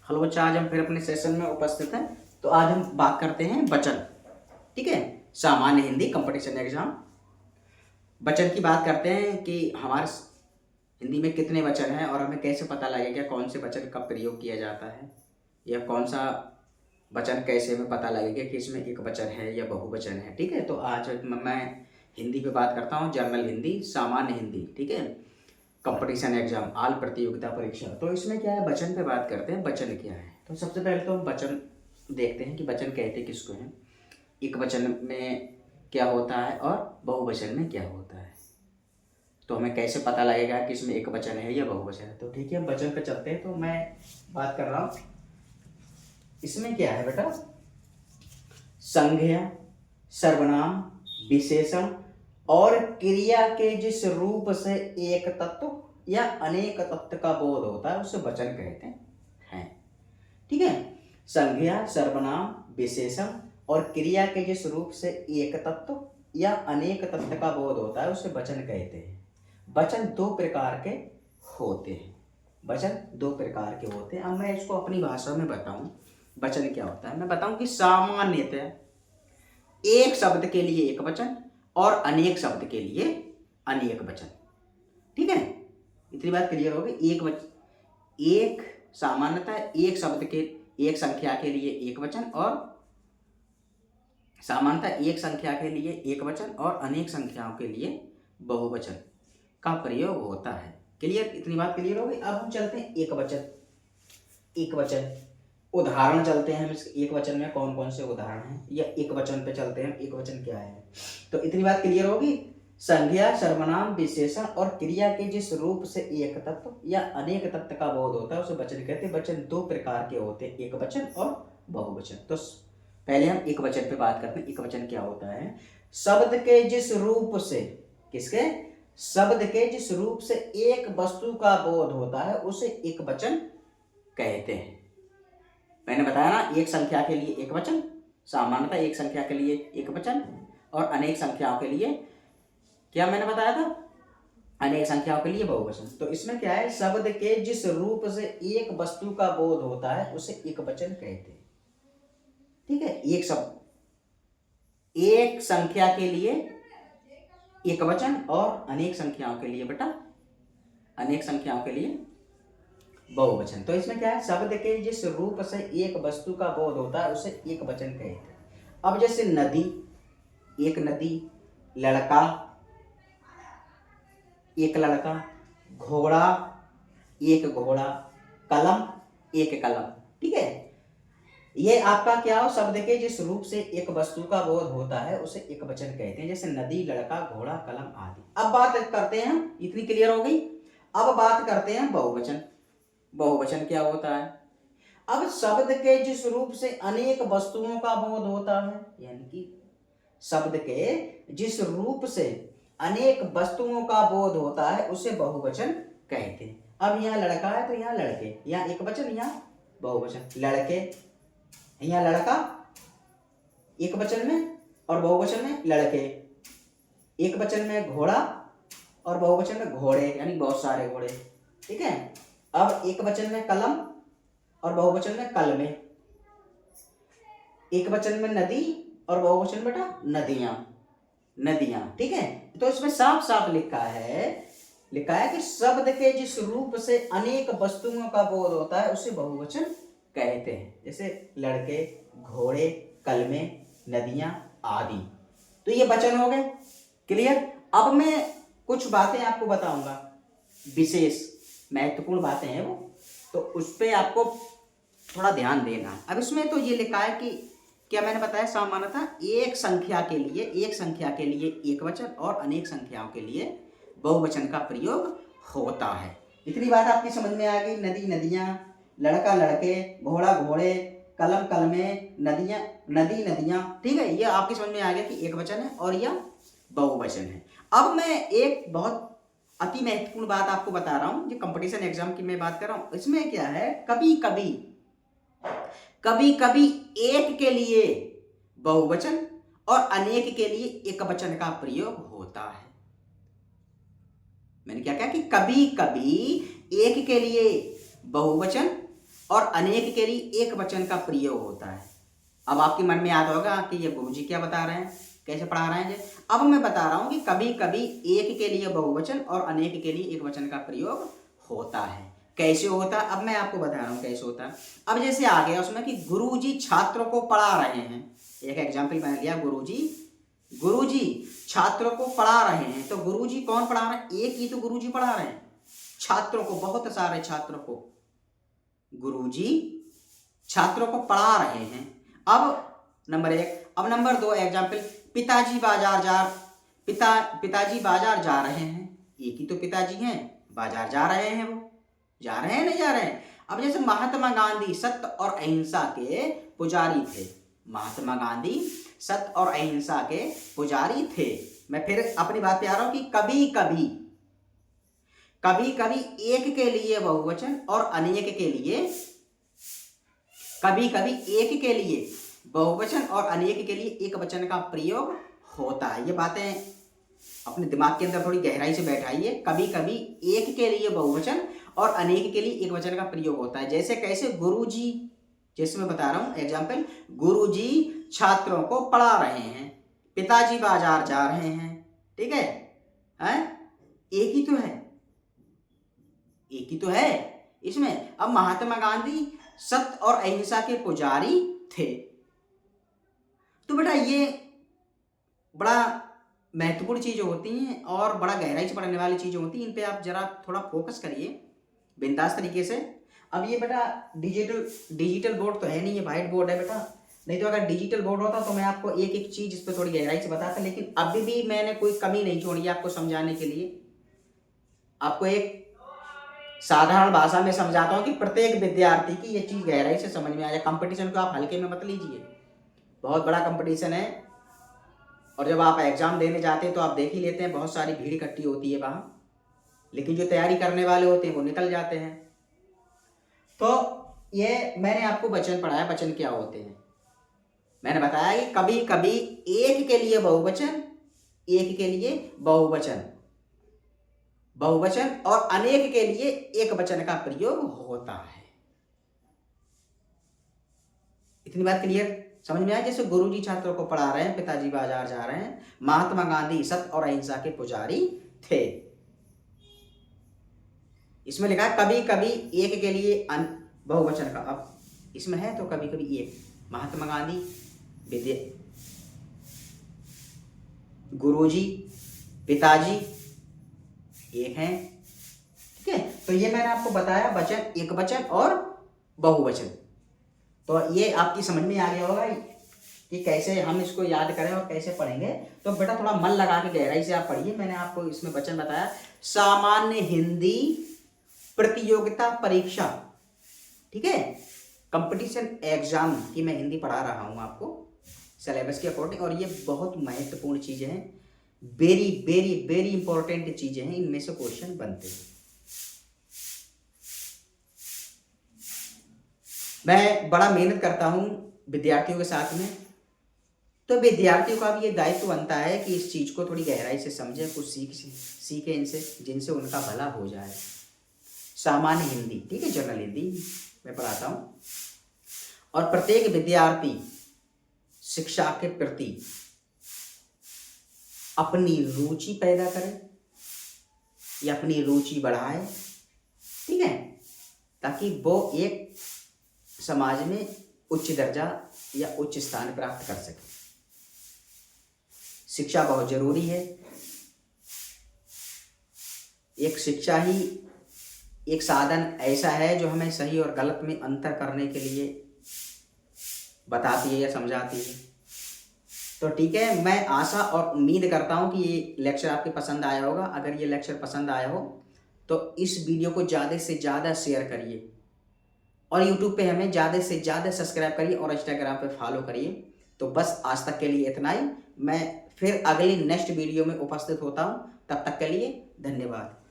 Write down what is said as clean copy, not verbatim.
Hello बच्चा, आज हम फिर अपने सेशन में उपस्थित हैं। तो आज हम बात करते हैं वचन। ठीक है, सामान्य हिंदी कंपटीशन एग्जाम वचन की बात करते हैं कि हमारे हिंदी में कितने वचन हैं और हमें कैसे पता लगेगा कौन से वचन का प्रयोग किया जाता है, या कौन सा वचन कैसे में पता लगेगा कि इसमें एक वचन है या बहुवचन है। ठीक है, तो आज मैं हिंदी पे बात करता हूँ, जनरल हिंदी, सामान्य हिंदी। ठीक है, कंपटीशन एग्जाम, आल प्रतियोगिता परीक्षा। तो इसमें क्या है, वचन पे बात करते हैं, वचन क्या है। तो सबसे पहले तो हम वचन देखते हैं कि वचन कहते किसको हैं, एक वचन में क्या होता है और बहुवचन में क्या होता है। तो हमें कैसे पता लगेगा कि इसमें एक वचन है या बहुवचन है। तो ठीक है, हम वचन पे चलते हैं। तो मैं बात कर रहा हूँ, इसमें क्या है बेटा, संज्ञा, सर्वनाम, विशेषण और क्रिया के जिस रूप से एक तत्व या अनेक तत्व का बोध होता है उसे वचन कहते हैं। ठीक है, संज्ञा, सर्वनाम, विशेषण और क्रिया के जिस रूप से एक तत्व या अनेक तत्व का बोध होता है उसे वचन कहते हैं। वचन दो प्रकार के होते हैं। वचन दो प्रकार के होते हैं। अब मैं इसको अपनी भाषा में बताऊं, वचन क्या होता है। मैं बताऊं कि सामान्यतः एक शब्द के लिए एक वचन और अनेक शब्द के लिए अनेक वचन। ठीक है, इतनी बात क्लियर होगी। एक सामान्यतः एक शब्द के, एक संख्या के लिए एक वचन, और सामान्यतः एक संख्या के लिए एक वचन और अनेक संख्याओं के लिए बहुवचन का प्रयोग होता है। क्लियर, इतनी बात क्लियर होगी। अब हम चलते हैं एक वचन। एक वचन उदाहरण चलते हैं हम इस एक वचन में कौन कौन से उदाहरण हैं, या एक वचन पे चलते हैं, एक वचन क्या है। तो इतनी बात क्लियर होगी। संज्ञा, सर्वनाम, विशेषण और क्रिया के जिस रूप से एक तत्व या अनेक तत्व का बोध होता है उसे वचन कहते हैं। वचन दो प्रकार के होते हैं, एक वचन और बहुवचन। तो पहले हम एक वचन पे बात करते हैं। एक वचन क्या होता है, शब्द के जिस रूप से, किसके, शब्द के जिस रूप से एक वस्तु का बोध होता है उसे एक वचन कहते हैं। मैंने बताया ना, एक संख्या के लिए एक वचन, सामान्यतः एक संख्या के लिए एक वचन, और अनेक संख्याओं के लिए क्या मैंने बताया था, अनेक संख्याओं के लिए बहुवचन। तो इसमें क्या है, शब्द के जिस रूप से एक वस्तु का बोध होता है उसे एक वचन कहते हैं। ठीक है, एक शब्द, एक संख्या के लिए एक वचन और अनेक संख्याओं के लिए बेटा, अनेक संख्याओं के लिए बहुवचन। तो इसमें क्या है, शब्द के जिस रूप से एक वस्तु का बोध होता है उसे एक वचन कहते हैं। अब जैसे नदी, एक नदी, लड़का, एक लड़का, घोड़ा, एक घोड़ा, कलम, एक कलम। ठीक है, ये आपका क्या हो, शब्द के जिस रूप से एक वस्तु का बोध होता है उसे एक वचन कहते हैं, जैसे नदी, लड़का, घोड़ा, कलम आदि। अब बात करते हैं हम, इतनी क्लियर हो गई। अब बात करते हैं बहुवचन। बहुवचन क्या होता है, अब शब्द के जिस रूप से अनेक वस्तुओं का बोध होता है, यानी कि शब्द के जिस रूप से अनेक वस्तुओं का बोध होता है उसे बहुवचन कहते हैं। अब यहाँ लड़का है तो यहाँ लड़के, यहाँ एक वचन, यहाँ बहुवचन। लड़के, यहाँ लड़का एक वचन में और बहुवचन में लड़के, एक वचन में घोड़ा और बहुवचन में घोड़े, यानी बहुत सारे घोड़े। ठीक है, अब एक वचन में कलम और बहुवचन में कलमे, एक वचन में नदी और बहुवचन बेटा नदियां, नदियां। ठीक है, तो इसमें साफ साफ लिखा है कि शब्द के जिस रूप से अनेक वस्तुओं का बोध होता है उसे बहुवचन कहते हैं, जैसे लड़के, घोड़े, कलमे, नदियां आदि। तो ये वचन हो गए। क्लियर। अब मैं कुछ बातें आपको बताऊंगा, विशेष महत्वपूर्ण बातें हैं वो, तो उस पर आपको थोड़ा ध्यान देना। अब इसमें तो ये लिखा है कि क्या मैंने बताया, सामान्यतः एक संख्या के लिए एक वचन और अनेक संख्याओं के लिए बहुवचन का प्रयोग होता है। इतनी बात आपकी समझ में आ गई। नदी, नदियां, लड़का, लड़के, घोड़ा, घोड़े, कलम, कलमे, नदियां, नदी, नदियां। ठीक है, ये आपकी समझ में आ गया कि एक वचन है और यह बहुवचन है। अब मैं एक बहुत अति महत्वपूर्ण बात आपको बता रहा हूं, जो कंपटीशन एग्जाम की मैं बात कर रहा हूं। इसमें क्या है, कभी कभी एक के लिए बहुवचन और अनेक के लिए एक वचन का प्रयोग होता है। मैंने क्या कहा कि कभी कभी एक के लिए बहुवचन और अनेक के लिए एक वचन का प्रयोग होता है। अब आपके मन में याद होगा कि ये गुरुजी क्या बता रहे हैं, कैसे पढ़ा रहे हैं। अब मैं बता रहा हूं कि कभी कभी एक के लिए बहुवचन और अनेक के लिए एक वचन का प्रयोग होता है। कैसे होता है अब मैं आपको बता रहा हूं कैसे होता है। अब जैसे आ गया उसमें कि गुरुजी छात्रों को पढ़ा रहे हैं, एक एग्जाम्पल मैंने लिया, गुरुजी छात्रों को पढ़ा रहे हैं। तो गुरुजी कौन पढ़ा रहे हैं, एक ही तो गुरुजी पढ़ा रहे हैं, छात्रों को, बहुत सारे छात्रों को गुरुजी छात्रों को पढ़ा रहे हैं। अब नंबर 1। अब नंबर 2 एग्जाम्पल, पिताजी बाजार जा रहे हैं। एक ही तो पिताजी हैं, बाजार जा रहे हैं, वो जा रहे हैं नहीं जा रहे हैं। अब जैसे महात्मा गांधी सत्य और अहिंसा के पुजारी थे, महात्मा गांधी सत्य और अहिंसा के पुजारी थे। मैं फिर अपनी बात पे आ रहा हूं कि कभी कभी एक के लिए बहुवचन और अनेक के लिए, कभी कभी एक के लिए बहुवचन और अनेक के लिए एक वचन का प्रयोग होता है। ये बातें अपने दिमाग के अंदर थोड़ी गहराई से बैठाइए। कभी कभी एक के लिए बहुवचन और अनेक के लिए एक वचन का प्रयोग होता है। जैसे कैसे, गुरुजी, जैसे मैं बता रहा हूं एग्जाम्पल, गुरुजी छात्रों को पढ़ा रहे हैं, पिताजी बाजार जा रहे हैं। ठीक है, एक ही तो है इसमें। अब महात्मा गांधी सत्य और अहिंसा के पुजारी थे। तो बेटा ये बड़ा महत्वपूर्ण चीजें होती हैं और बड़ा गहराई से पढ़ने वाली चीजें होती हैं। इन पे आप जरा थोड़ा फोकस करिए बिंदास तरीके से। अब ये बेटा डिजिटल बोर्ड तो है नहीं, ये व्हाइट बोर्ड है बेटा। नहीं तो अगर डिजिटल बोर्ड होता तो मैं आपको एक एक चीज इस पर थोड़ी गहराई से बताता, लेकिन अभी भी मैंने कोई कमी नहीं छोड़ी आपको समझाने के लिए। आपको एक साधारण भाषा में समझाता हूँ कि प्रत्येक विद्यार्थी की ये चीज गहराई से समझ में आ जाए। कंपटीशन को आप हल्के में मत लीजिए, बहुत बड़ा कंपटीशन है। और जब आप एग्जाम देने जाते हैं तो आप देख ही लेते हैं, बहुत सारी भीड़ इकट्ठी होती है वहां, लेकिन जो तैयारी करने वाले होते हैं वो निकल जाते हैं। तो ये मैंने आपको वचन पढ़ाया, वचन क्या होते हैं। मैंने बताया कि कभी कभी एक के लिए बहुवचन, एक के लिए बहुवचन और अनेक के लिए एक वचन का प्रयोग होता है। इतनी बात क्लियर समझ में आया। जैसे गुरुजी छात्रों को पढ़ा रहे हैं, पिताजी बाजार जा रहे हैं, महात्मा गांधी सत्य और अहिंसा के पुजारी थे। इसमें लिखा है कभी कभी एक के लिए बहुवचन का। अब इसमें है तो कभी कभी एक, महात्मा गांधी, गुरुजी, पिताजी एक हैं। ठीक है, तो ये मैंने आपको बताया वचन, एक वचन और बहुवचन। तो ये आपकी समझ में आ गया होगा कि कैसे हम इसको याद करें और कैसे पढ़ेंगे। तो बेटा थोड़ा मन लगा के गहराई से आप पढ़िए। मैंने आपको इसमें वचन बताया, सामान्य हिंदी प्रतियोगिता परीक्षा, ठीक है, कंपटीशन एग्जाम की मैं हिंदी पढ़ा रहा हूं आपको सिलेबस के अकॉर्डिंग। और ये बहुत महत्वपूर्ण चीजें हैं, वेरी वेरी वेरी इंपॉर्टेंट चीजें हैं, इनमें से क्वेश्चन बनते हैं। मैं बड़ा मेहनत करता हूं विद्यार्थियों के साथ में, तो विद्यार्थियों का भी ये दायित्व बनता है कि इस चीज को थोड़ी गहराई से समझे, कुछ सीखे इनसे, जिनसे उनका भला हो जाए। सामान्य हिंदी, ठीक है, जनरल हिंदी मैं पढ़ाता हूं। और प्रत्येक विद्यार्थी शिक्षा के प्रति अपनी रुचि पैदा करे या अपनी रुचि बढ़ाए, ठीक है, ताकि वो एक समाज में उच्च दर्जा या उच्च स्थान प्राप्त कर सके। शिक्षा बहुत जरूरी है। एक शिक्षा ही एक साधन ऐसा है जो हमें सही और गलत में अंतर करने के लिए बताती है या समझाती है। तो ठीक है, मैं आशा और उम्मीद करता हूं कि ये लेक्चर आपके पसंद आया होगा। अगर ये लेक्चर पसंद आया हो तो इस वीडियो को ज़्यादा से ज़्यादा शेयर करिए और YouTube पे हमें ज़्यादा से ज़्यादा सब्सक्राइब करिए और इंस्टाग्राम पे फॉलो करिए। तो बस आज तक के लिए इतना ही। मैं फिर अगली नेक्स्ट वीडियो में उपस्थित होता हूँ। तब तक के लिए धन्यवाद।